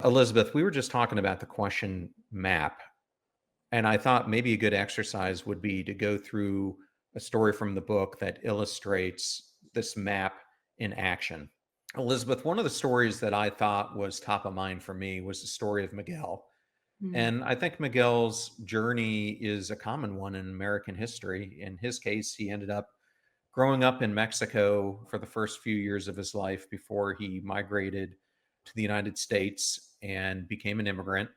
Elizabeth, we were just talking about the question map, and I thought maybe a good exercise would be to go through a story from the book that illustrates this map in action. Elizabeth, one of the stories that I thought was top of mind for me was the story of Miguel. Mm, And I think Miguel's journey is a common one in American history. In his case, he ended up growing up in Mexico for the first few years of his life before he migrated to the United States and became an immigrant.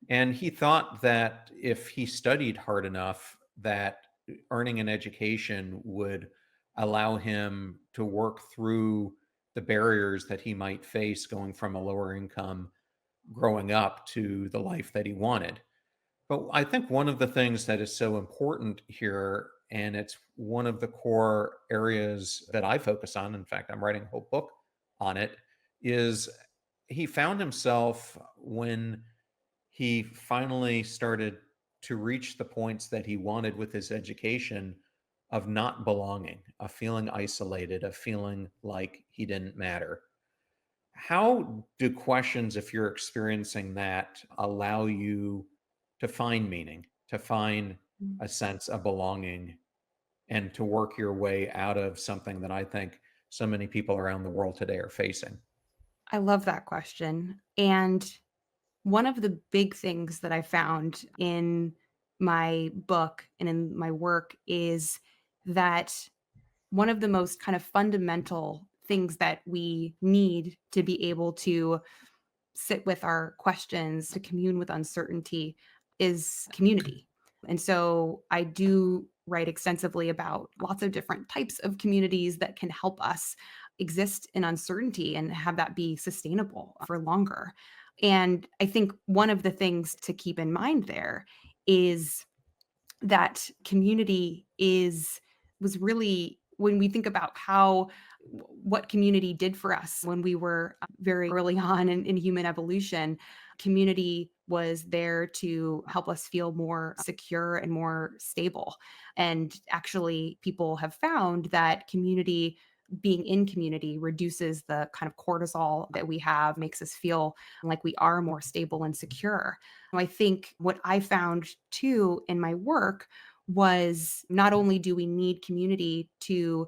And he thought that if he studied hard enough, that earning an education would allow him to work through the barriers that he might face going from a lower income growing up to the life that he wanted. But I think one of the things that is so important here, and it's one of the core areas that I focus on, in fact, I'm writing a whole book on it, is he found himself when he finally started to reach the points that he wanted with his education of not belonging, of feeling isolated, of feeling like he didn't matter. How do questions, if you're experiencing that, allow you to find meaning, to find mm. a sense of belonging, and to work your way out of something that I think so many people around the world today are facing? I love that question. And one of the big things that I found in my book and in my work is that one of the most kind of fundamental things that we need to be able to sit with our questions, to commune with uncertainty is community. And so I do write extensively about lots of different types of communities that can help us exist in uncertainty and have that be sustainable for longer. And I think one of the things to keep in mind there is that community is was really when we think about how what community did for us when we were very early on in human evolution, community was there to help us feel more secure and more stable. And actually, people have found that community being in community reduces the kind of cortisol that we have, makes us feel like we are more stable and secure. I think what I found too in my work was not only do we need community to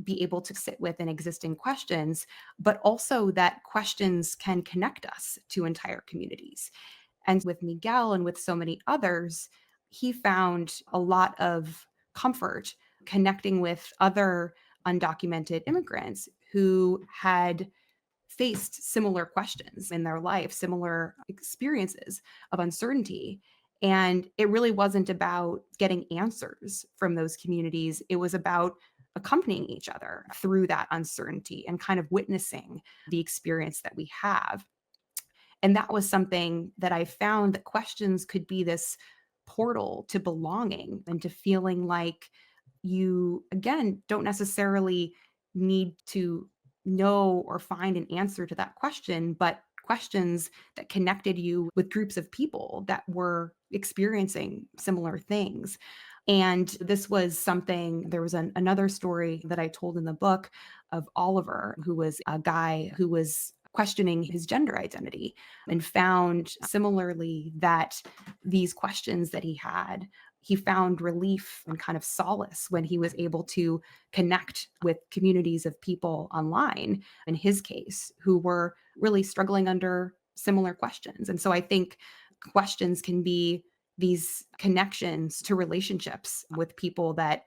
be able to sit with and exist in questions, but also that questions can connect us to entire communities. And with Miguel and with so many others, he found a lot of comfort connecting with other undocumented immigrants who had faced similar questions in their life, similar experiences of uncertainty. And it really wasn't about getting answers from those communities. It was about accompanying each other through that uncertainty and kind of witnessing the experience that we have. And that was something that I found that questions could be this portal to belonging and to feeling like you, again, don't necessarily need to know or find an answer to that question, but questions that connected you with groups of people that were experiencing similar things. And this was something, there was another story that I told in the book of Oliver, who was a guy who was questioning his gender identity and found similarly that these questions that he had, he found relief and kind of solace when he was able to connect with communities of people online, in his case, who were really struggling under similar questions. And so I think questions can be these connections to relationships with people that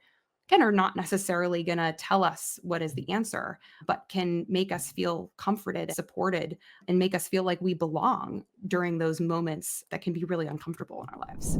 again are not necessarily going to tell us what is the answer, but can make us feel comforted, supported, and make us feel like we belong during those moments that can be really uncomfortable in our lives.